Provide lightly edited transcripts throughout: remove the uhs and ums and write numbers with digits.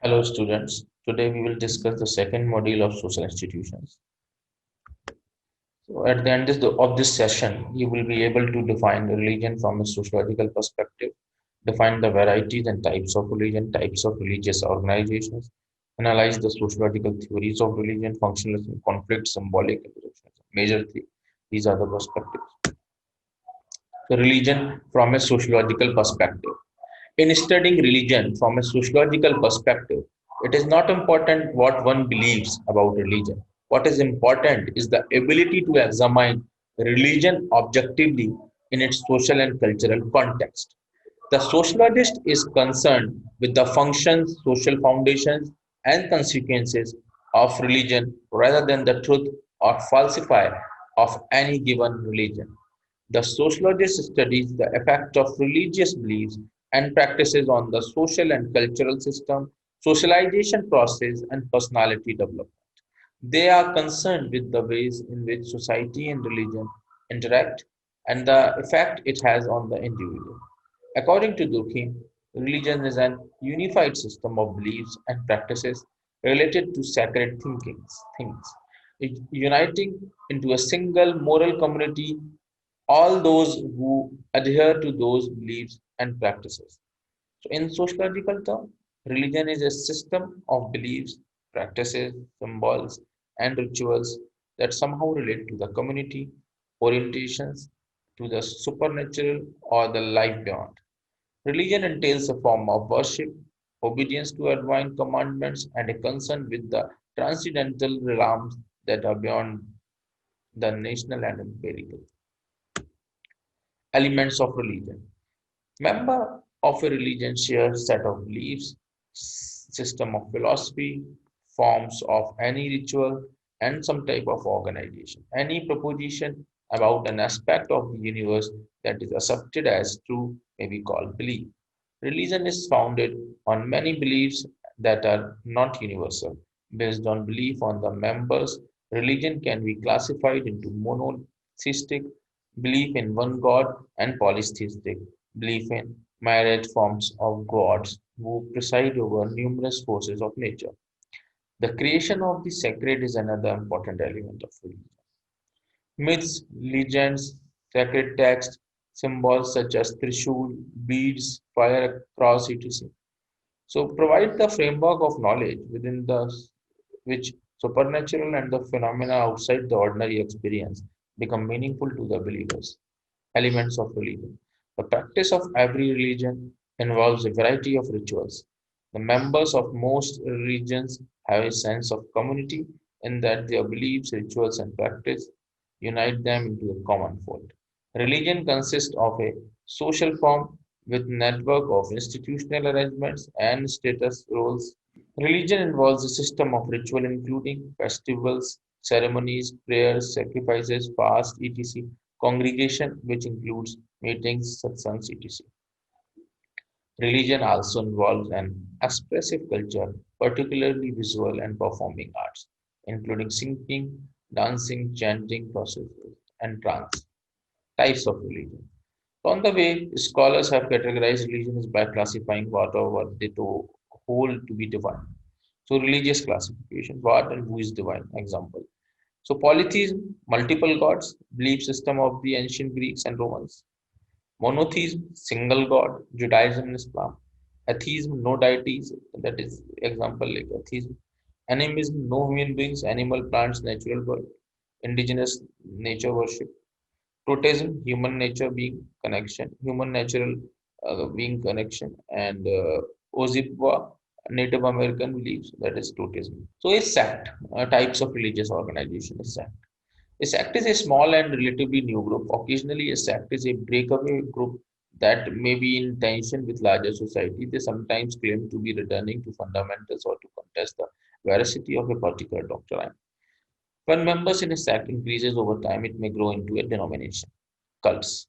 Hello students, today we will discuss the second module of social institutions. So at the end of this session, you will be able to define religion from a sociological perspective, define the varieties and types of religion, types of religious organizations, analyze the sociological theories of religion, functionalism, conflict, symbolic, major three. These are the perspectives. So religion from a sociological perspective. In studying religion from a sociological perspective, it is not important what one believes about religion. What is important is the ability to examine religion objectively in its social and cultural context. The sociologist is concerned with the functions, social foundations, and consequences of religion rather than the truth or falsify of any given religion. The sociologist studies the effect of religious beliefs and practices on the social and cultural system, socialization process, and personality development. They are concerned with the ways in which society and religion interact and the effect it has on the individual. According to Durkheim, religion is an unified system of beliefs and practices related to sacred things, uniting into a single moral community all those who adhere to those beliefs and practices. So, in sociological terms, religion is a system of beliefs, practices, symbols, and rituals that somehow relate to the community, orientations, to the supernatural or the life beyond. Religion entails a form of worship, obedience to divine commandments, and a concern with the transcendental realms that are beyond the national and empirical. Elements of religion. Member of a religion share set of beliefs, system of philosophy, forms of any ritual, and some type of organization. Any proposition about an aspect of the universe that is accepted as true may be called belief. Religion is founded on many beliefs that are not universal. Based on belief on the members, religion can be classified into monotheistic belief in one god and polytheistic belief in myriad forms of gods who preside over numerous forces of nature. The creation of the sacred is another important element of religion. Myths, legends, sacred texts, symbols such as trishul, beads, fire, cross, etc. So provide the framework of knowledge within the which supernatural and the phenomena outside the ordinary experience become meaningful to the believers. Elements of religion. The practice of every religion involves a variety of rituals. The members of most religions have a sense of community in that their beliefs, rituals, and practice unite them into a common fold. Religion consists of a social form with network of institutional arrangements and status roles. Religion involves a system of ritual including festivals, ceremonies, prayers, sacrifices, fast, etc. Congregation, which includes meetings, satsangs, etc. Religion also involves an expressive culture, particularly visual and performing arts, including singing, dancing, chanting processes, and trance. Types of religion. On the way, scholars have categorized religions by classifying what they hold to be divine. So, religious classification, what and who is divine? Example. So, polytheism, multiple gods, belief system of the ancient Greeks and Romans. Monotheism, single god, Judaism and Islam. Atheism, no deities, that is example like atheism. Animism, no human beings, animal, plants, natural world. Indigenous nature worship. Totemism, human nature being connection, human natural being connection, and Ojibwa, Native American beliefs, that is totemism. So, a sect, types of religious organization is sect. A sect is a small and relatively new group. Occasionally, a sect is a breakaway group that may be in tension with larger society. They sometimes claim to be returning to fundamentals or to contest the veracity of a particular doctrine. When members in a sect increases over time, it may grow into a denomination. Cults.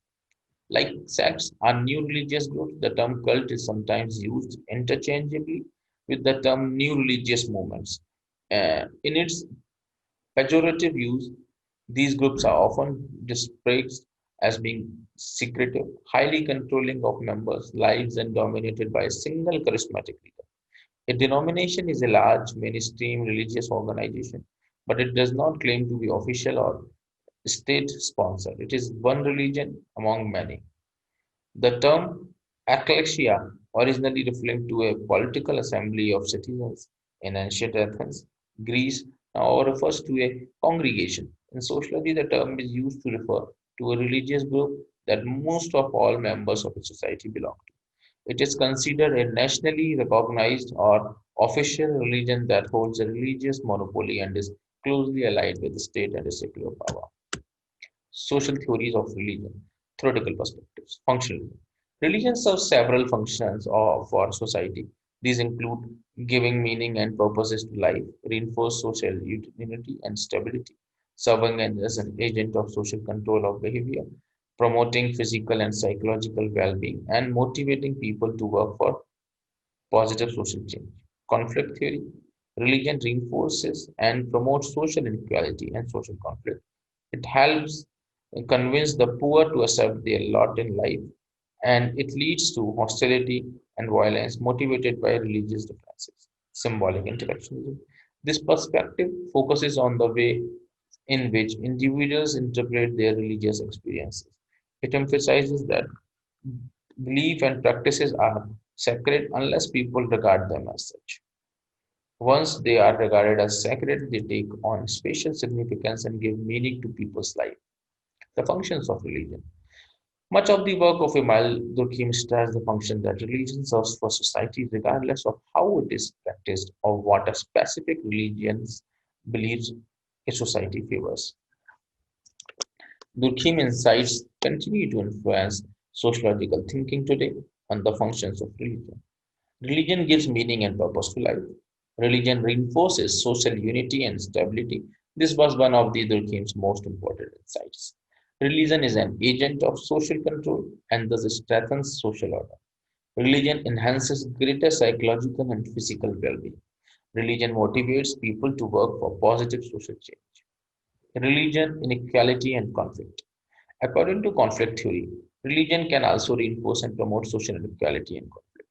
Like sects are new religious groups, the term cult is sometimes used interchangeably with the term new religious movements. In its pejorative use, these groups are often displayed as being secretive, highly controlling of members' lives, and dominated by a single charismatic leader. A denomination is a large mainstream religious organization, but it does not claim to be official or state sponsored. It is one religion among many. The term ecclesia originally referring to a political assembly of citizens in ancient Athens, Greece, now refers to a congregation. In sociology, the term is used to refer to a religious group that most of all members of a society belong to. It is considered a nationally recognized or official religion that holds a religious monopoly and is closely allied with the state and a secular power. Social theories of religion, theoretical perspectives, functional. Religion serves several functions for society. These include giving meaning and purposes to life, reinforce social unity and stability, serving as an agent of social control of behavior, promoting physical and psychological well-being, and motivating people to work for positive social change. Conflict theory. Religion reinforces and promotes social inequality and social conflict. It helps convince the poor to accept their lot in life, and it leads to hostility and violence motivated by religious differences. Symbolic interactionism. This perspective focuses on the way in which individuals interpret their religious experiences. It emphasizes that belief and practices are sacred unless people regard them as such. Once they are regarded as sacred, they take on special significance and give meaning to people's life. The functions of religion. Much of the work of Emile Durkheim stressed the function that religion serves for society regardless of how it is practiced or what a specific religion's beliefs a society favors. Durkheim insights continue to influence sociological thinking today on the functions of religion. Religion gives meaning and purpose to life. Religion reinforces social unity and stability. This was one of the Durkheim's most important insights. Religion is an agent of social control and thus strengthens social order. Religion enhances greater psychological and physical well-being. Religion motivates people to work for positive social change. Religion, inequality, and conflict. According to conflict theory, religion can also reinforce and promote social inequality and conflict.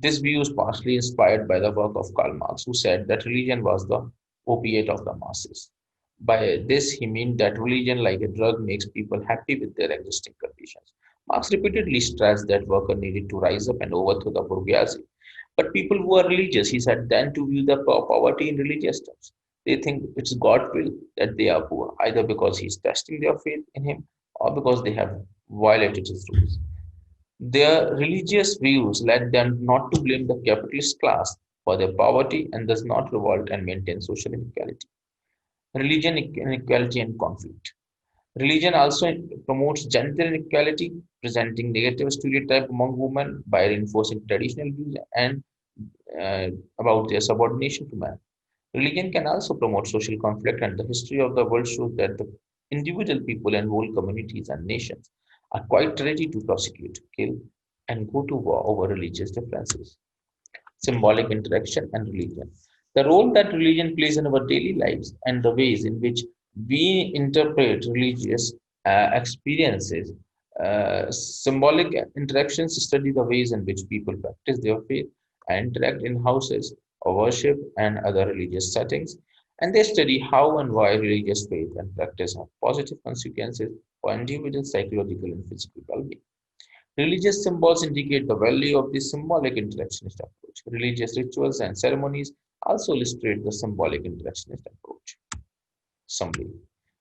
This view is partially inspired by the work of Karl Marx, who said that religion was the opiate of the masses. By this, he meant that religion, like a drug, makes people happy with their existing conditions. Marx repeatedly stressed that workers needed to rise up and overthrow the bourgeoisie. But people who are religious, he said, tend to view the poverty in religious terms. They think it's God's will that they are poor, either because He's testing their faith in Him or because they have violated His rules. Their religious views led them not to blame the capitalist class for their poverty and thus not revolt and maintain social inequality. Religion inequality and conflict. Religion also promotes gender inequality, presenting negative stereotype among women by reinforcing traditional views and uh, about their subordination to man. Religion can also promote social conflict, and the history of the world shows that the individual people and whole communities and nations are quite ready to prosecute, kill, and go to war over religious differences. Symbolic interaction and religion. The role that religion plays in our daily lives and the ways in which we interpret religious experiences. Symbolic interactions study the ways in which people practice their faith and interact in houses or worship and other religious settings. And they study how and why religious faith and practice have positive consequences for individual psychological and physical well being. Religious symbols indicate the value of the symbolic interactionist approach. Religious rituals and ceremonies also illustrate the symbolic interactionist approach. Summary.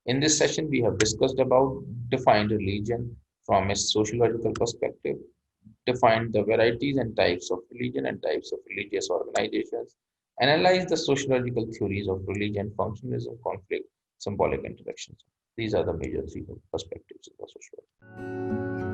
In this session, we have discussed about defined religion from a sociological perspective, defined the varieties and types of religion and types of religious organizations, analyzed the sociological theories of religion, functionalism, conflict, symbolic interactions. These are the major three perspectives of the sociology.